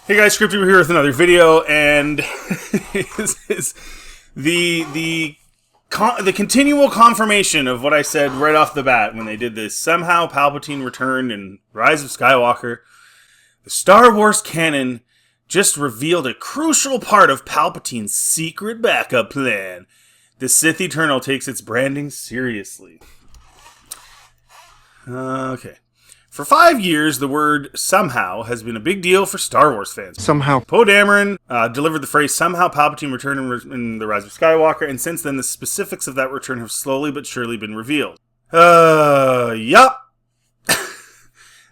Hey guys, Scripty, we're here with another video, and the continual confirmation of what I said right off the bat when they did this. Somehow Palpatine Return and Rise of Skywalker. The Star Wars canon just revealed a crucial part of Palpatine's secret backup plan. The Sith Eternal takes its branding seriously. Okay. For 5 years, the word somehow has been a big deal for Star Wars fans. Somehow. Poe Dameron delivered the phrase somehow Palpatine Return in The Rise of Skywalker, and since then the specifics of that return have slowly but surely been revealed. Yup.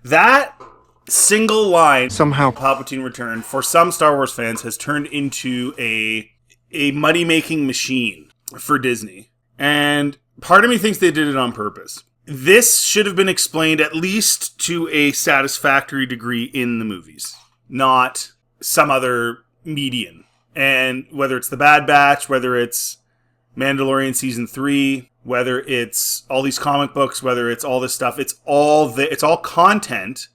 That single line, somehow Palpatine Return, for some Star Wars fans has turned into a money-making machine for Disney. And part of me thinks they did it on purpose. This should have been explained at least to a satisfactory degree in the movies, not some other medium. And whether it's The Bad Batch, whether it's Mandalorian Season 3, whether it's all these comic books, whether it's all this stuff, it's all content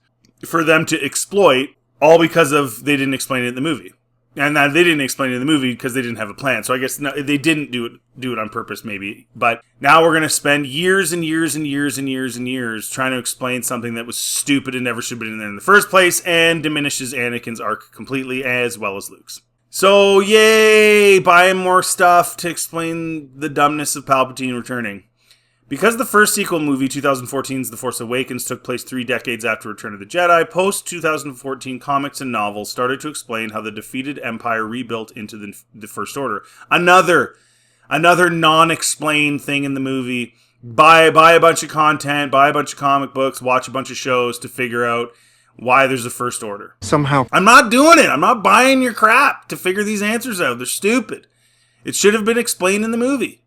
for them to exploit, all because of they didn't explain it in the movie. And that they didn't explain it in the movie because they didn't have a plan. So I guess they didn't do it on purpose, maybe. But now we're going to spend years and years and years and years and years trying to explain something that was stupid and never should have been in there in the first place, and diminishes Anakin's arc completely, as well as Luke's. So yay! Buying more stuff to explain the dumbness of Palpatine returning. Because the first sequel movie, 2014's The Force Awakens, took place 3 decades after Return of the Jedi, post-2014 comics and novels started to explain how the defeated Empire rebuilt into the First Order. Another non-explained thing in the movie. Buy a bunch of content, buy a bunch of comic books, watch a bunch of shows to figure out why there's a First Order. Somehow. I'm not doing it. I'm not buying your crap to figure these answers out. They're stupid. It should have been explained in the movie.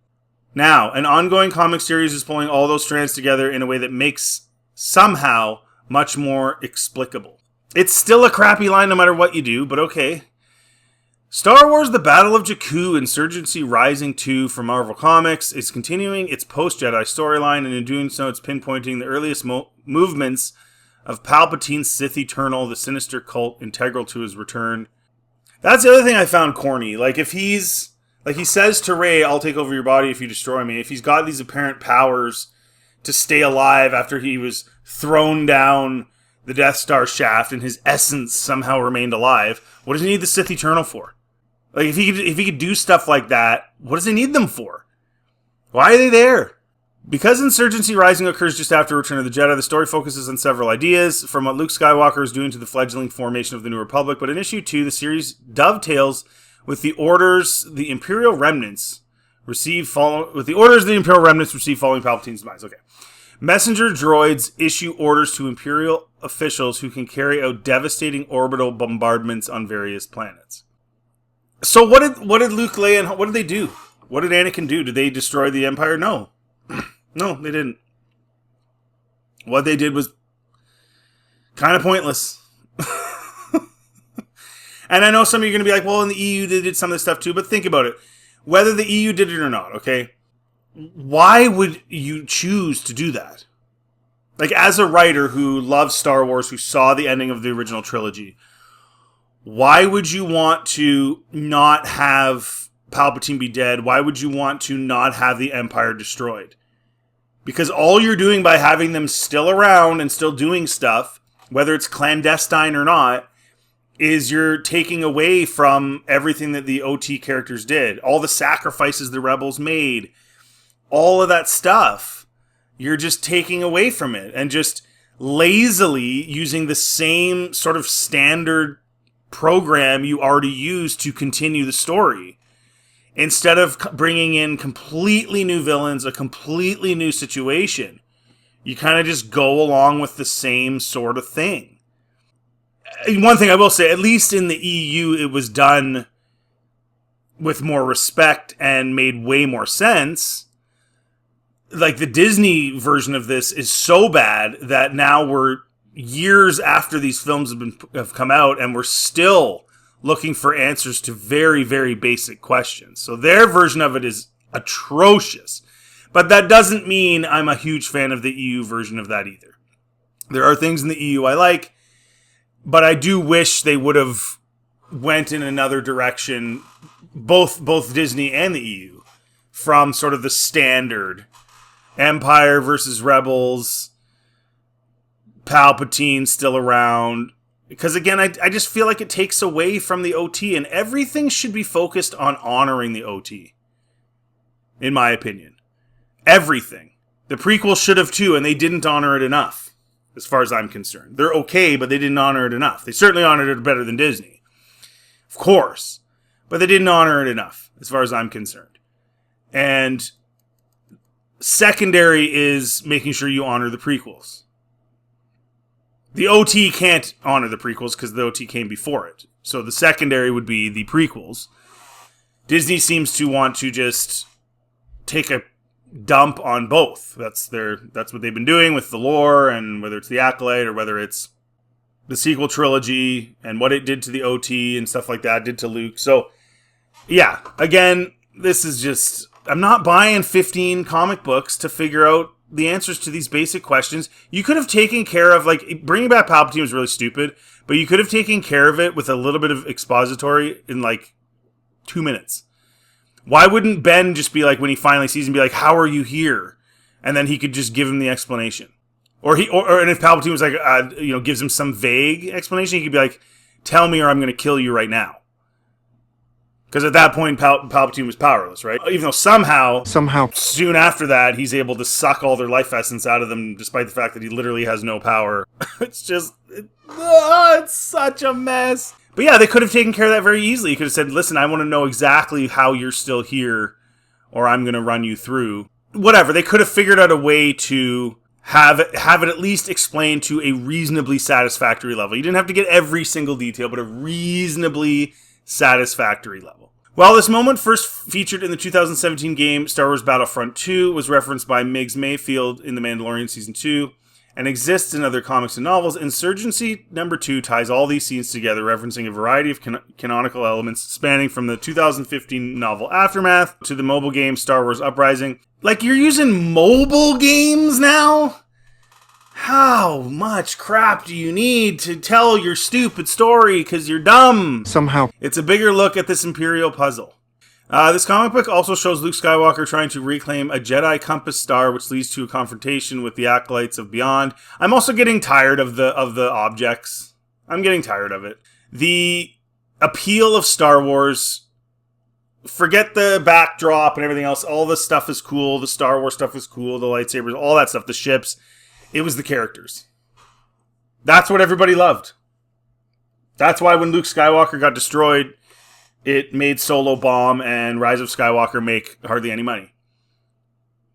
Now, an ongoing comic series is pulling all those strands together in a way that makes somehow much more explicable. It's still a crappy line no matter what you do, but okay. Star Wars The Battle of Jakku Insurgency Rising 2 from Marvel Comics is continuing its post-Jedi storyline, and in doing so it's pinpointing the earliest movements of Palpatine's Sith Eternal, the sinister cult integral to his return. That's the other thing I found corny. Like he says to Rey, I'll take over your body if you destroy me. If he's got these apparent powers to stay alive after he was thrown down the Death Star shaft and his essence somehow remained alive, what does he need the Sith Eternal for? Like, if he could do stuff like that, what does he need them for? Why are they there? Because Insurgency Rising occurs just after Return of the Jedi, the story focuses on several ideas, from what Luke Skywalker is doing to the fledgling formation of the New Republic. But in Issue 2, the series dovetails with the orders the Imperial remnants receive following Palpatine's demise. Okay. Messenger droids issue orders to Imperial officials who can carry out devastating orbital bombardments on various planets. So what did Luke, Leia, and what did they do? What did Anakin do? Did they destroy the Empire? No. No, they didn't. What they did was kind of pointless. And I know some of you are going to be like, well, in the EU they did some of this stuff too, but think about it. Whether the EU did it or not, okay? Why would you choose to do that? Like, as a writer who loves Star Wars, who saw the ending of the original trilogy, why would you want to not have Palpatine be dead? Why would you want to not have the Empire destroyed? Because all you're doing by having them still around and still doing stuff, whether it's clandestine or not, is you're taking away from everything that the OT characters did. All the sacrifices the rebels made. All of that stuff. You're just taking away from it. And just lazily using the same sort of standard program you already used to continue the story. Instead of bringing in completely new villains, a completely new situation. You kind of just go along with the same sort of thing. One thing I will say, at least in the EU, it was done with more respect and made way more sense. Like, the Disney version of this is so bad that now we're years after these films have come out, and we're still looking for answers to very, very basic questions. So their version of it is atrocious. But that doesn't mean I'm a huge fan of the EU version of that either. There are things in the EU I like, but I do wish they would have went in another direction, both Disney and the EU, from sort of the standard Empire versus Rebels, Palpatine still around. Because again, I just feel like it takes away from the OT, and everything should be focused on honoring the OT, in my opinion. Everything. The prequel should have too, and they didn't honor it enough, as far as I'm concerned. They're okay, but they didn't honor it enough. They certainly honored it better than Disney, of course, but they didn't honor it enough, as far as I'm concerned. And secondary is making sure you honor the prequels. The OT can't honor the prequels because the OT came before it. So the secondary would be the prequels. Disney seems to want to just take a dump on both. That's what they've been doing with the lore, and whether it's the Acolyte or whether it's the sequel trilogy and what it did to the OT and stuff like that, did to Luke. So yeah, again, this is just, I'm not buying 15 comic books to figure out the answers to these basic questions. You could have taken care of, like, bringing back Palpatine was really stupid, but you could have taken care of it with a little bit of expository in like 2 minutes. Why wouldn't Ben just be like, when he finally sees him, be like, how are you here? And then he could just give him the explanation. Or and if Palpatine was like, gives him some vague explanation, he could be like, tell me or I'm going to kill you right now. Because at that point, Palpatine was powerless, right? Even though somehow, soon after that, he's able to suck all their life essence out of them, despite the fact that he literally has no power. It's such a mess. But yeah, they could have taken care of that very easily. You could have said, listen, I want to know exactly how you're still here, or I'm going to run you through. Whatever. They could have figured out a way to have it at least explained to a reasonably satisfactory level. You didn't have to get every single detail, but a reasonably satisfactory level. While this moment first featured in the 2017 game Star Wars Battlefront 2, was referenced by Migs Mayfield in The Mandalorian Season 2, and exists in other comics and novels, Insurgency Number 2 ties all these scenes together, referencing a variety of canonical elements spanning from the 2015 novel Aftermath to the mobile game Star Wars Uprising. Like, you're using mobile games now? How much crap do you need to tell your stupid story because you're dumb? Somehow. It's a bigger look at this Imperial Puzzle. This comic book also shows Luke Skywalker trying to reclaim a Jedi compass star, which leads to a confrontation with the Acolytes of Beyond. I'm also getting tired of the objects. I'm getting tired of it. The appeal of Star Wars, forget the backdrop and everything else. All this stuff is cool. The Star Wars stuff is cool. The lightsabers, all that stuff, the ships. It was the characters. That's what everybody loved. That's why when Luke Skywalker got destroyed, it made Solo bomb and Rise of Skywalker make hardly any money.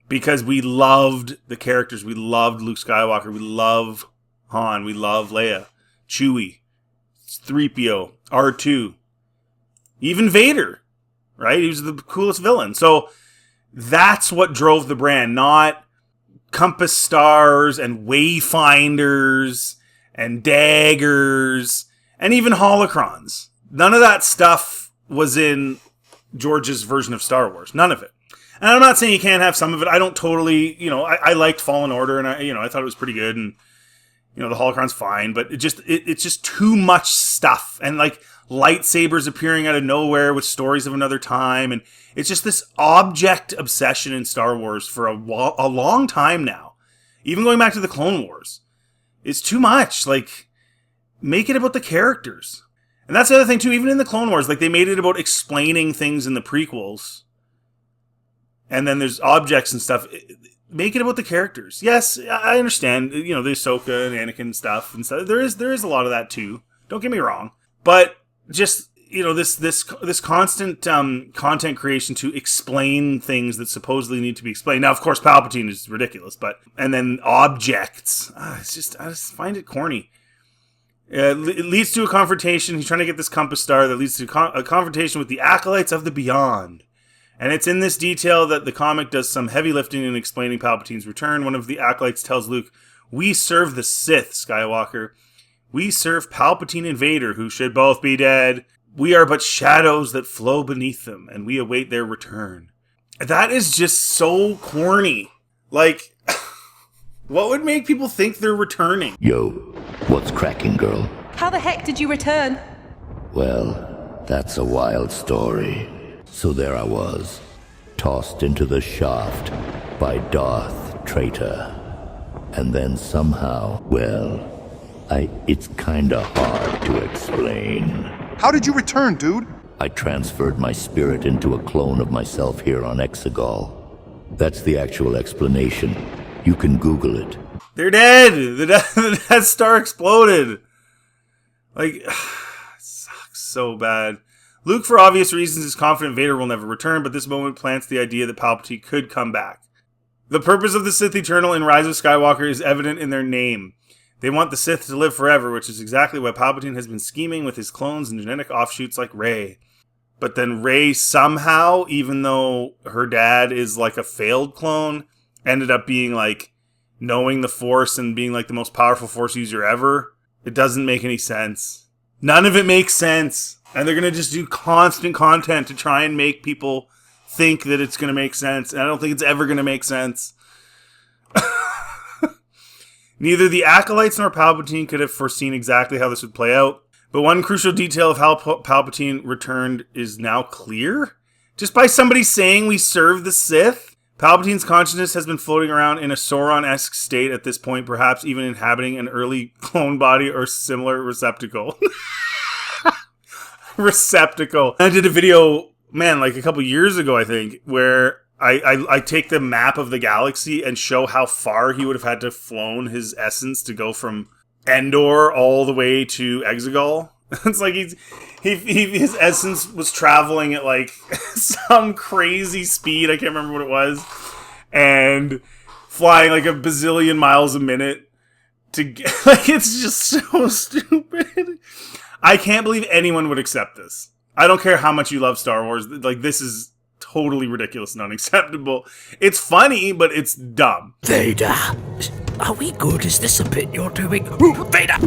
Because we loved the characters. We loved Luke Skywalker. We love Han. We love Leia. Chewie. 3PO. R2. Even Vader. Right? He was the coolest villain. So that's what drove the brand. Not compass stars and wayfinders and daggers and even holocrons. None of that stuff was in George's version of Star Wars. None of it. And I'm not saying you can't have some of it. I don't totally, I liked Fallen Order, and I thought it was pretty good, and the holocron's fine, but it's just too much stuff, and like lightsabers appearing out of nowhere with stories of another time, and it's just this object obsession in Star Wars for a long time now. Even going back to the Clone Wars. It's too much. Like, make it about the characters. And that's the other thing too, even in the Clone Wars, like they made it about explaining things in the prequels. And then there's objects and stuff. Make it about the characters. Yes, I understand, the Ahsoka and Anakin stuff and stuff. There is a lot of that too. Don't get me wrong. But just, this constant content creation to explain things that supposedly need to be explained. Now, of course, Palpatine is ridiculous, and then objects. I just find it corny. It leads to a confrontation. He's trying to get this compass star that leads to a confrontation with the Acolytes of the Beyond. And it's in this detail that the comic does some heavy lifting in explaining Palpatine's return. One of the Acolytes tells Luke, "We serve the Sith, Skywalker. We serve Palpatine and Vader, who should both be dead. We are but shadows that flow beneath them, and we await their return." That is just so corny. Like, what would make people think they're returning? Yo, what's cracking, girl? How the heck did you return? Well, That's a wild story. So there I was, tossed into the shaft by Darth Traitor. And then somehow, it's kinda hard to explain. How did you return, dude? I transferred my spirit into a clone of myself here on Exegol. That's the actual explanation. You can Google it. They're dead! The Death Star exploded! Like, it sucks so bad. Luke, for obvious reasons, is confident Vader will never return, but this moment plants the idea that Palpatine could come back. The purpose of the Sith Eternal in Rise of Skywalker is evident in their name. They want the Sith to live forever, which is exactly what Palpatine has been scheming with his clones and genetic offshoots like Rey. But then Rey somehow, even though her dad is like a failed clone, ended up being like knowing the Force and being like the most powerful Force user ever. It doesn't make any sense. None of it makes sense. And they're going to just do constant content to try and make people think that it's going to make sense. And I don't think it's ever going to make sense. Neither the Acolytes nor Palpatine could have foreseen exactly how this would play out. But one crucial detail of how Palpatine returned is now clear. Just by somebody saying we serve the Sith, Palpatine's consciousness has been floating around in a Sauron-esque state at this point, perhaps even inhabiting an early clone body or similar receptacle. Receptacle. I did a video, like a couple years ago, I think, where I take the map of the galaxy and show how far he would have had to have flown his essence to go from Endor all the way to Exegol. It's like his essence was traveling at like some crazy speed. I can't remember what it was, and flying like a bazillion miles a minute to get, like, it's just so stupid. I can't believe anyone would accept this. I don't care how much you love Star Wars. Like, this is totally ridiculous and unacceptable. It's funny, but it's dumb. Vader, are we good? Is this a bit you're doing? Vader!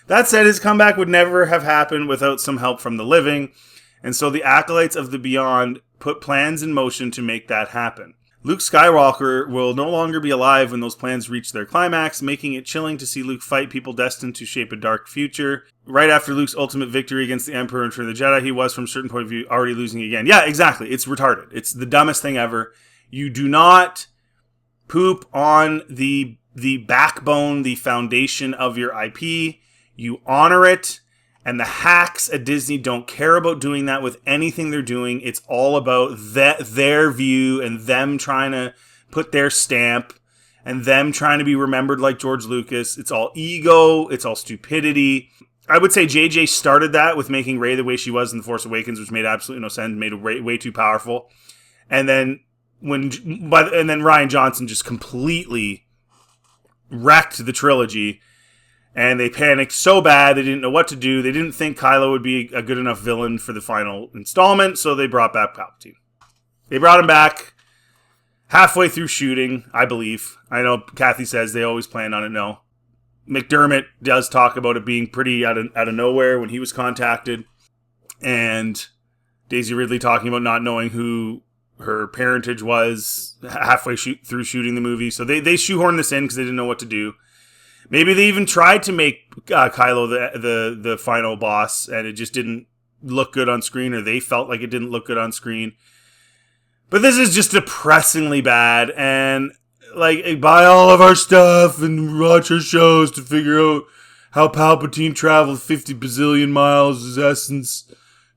That said, his comeback would never have happened without some help from the living, and so the Acolytes of the Beyond put plans in motion to make that happen. Luke Skywalker will no longer be alive when those plans reach their climax, making it chilling to see Luke fight people destined to shape a dark future. Right after Luke's ultimate victory against the Emperor and Return of the Jedi, he was, from a certain point of view, already losing again. Yeah, exactly. It's retarded. It's the dumbest thing ever. You do not poop on the backbone, the foundation of your IP. You honor it, and the hacks at Disney don't care about doing that with anything they're doing. It's all about their view and them trying to put their stamp and them trying to be remembered like George Lucas. It's all ego. It's all stupidity. I would say JJ started that with making Rey the way she was in The Force Awakens, which made absolutely no sense, made her way too powerful. And then Rian Johnson just completely wrecked the trilogy. And they panicked so bad, they didn't know what to do. They didn't think Kylo would be a good enough villain for the final installment, so they brought back Palpatine. They brought him back halfway through shooting, I believe. I know Kathy says they always planned on it, no. McDermott does talk about it being pretty out of nowhere when he was contacted. And Daisy Ridley talking about not knowing who her parentage was halfway through shooting the movie. So they shoehorned this in because they didn't know what to do. Maybe they even tried to make Kylo the final boss, and it just didn't look good on screen, or they felt like it didn't look good on screen. But this is just depressingly bad, and like, buy all of our stuff and watch our shows to figure out how Palpatine traveled 50 bazillion miles, his essence,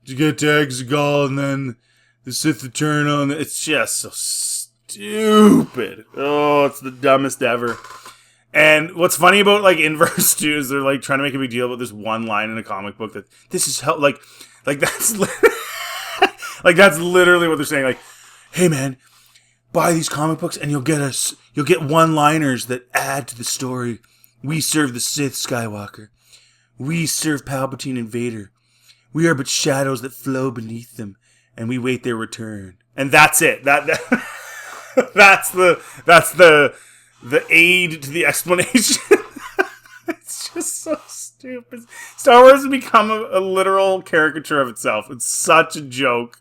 to get to Exegol, and then the Sith Eternal. And it's just so stupid. Oh, it's the dumbest ever. And what's funny about, like, Inverse, too, is they're, like, trying to make a big deal about this one line in a comic book that this is how, like that's, like, that's literally what they're saying. Like, hey, man, buy these comic books and you'll get one-liners that add to the story. We serve the Sith, Skywalker. We serve Palpatine and Vader. We are but shadows that flow beneath them, and we wait their return. And that's it. That's the aid to the explanation. It's just so stupid. Star Wars has become a literal caricature of itself. It's such a joke.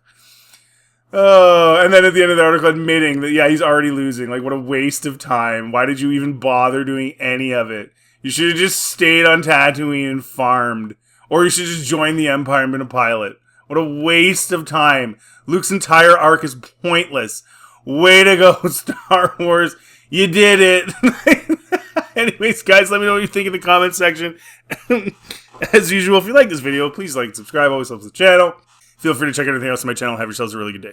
Oh, and then at the end of the article admitting that, yeah, he's already losing. Like, what a waste of time. Why did you even bother doing any of it? You should have just stayed on Tatooine and farmed. Or you should just join the Empire and been a pilot. What a waste of time. Luke's entire arc is pointless. Way to go, Star Wars. You did it. Anyways, guys, let me know what you think in the comment section. As usual, if you like this video, please like and subscribe. Always helps the channel. Feel free to check out anything else on my channel. Have yourselves a really good day.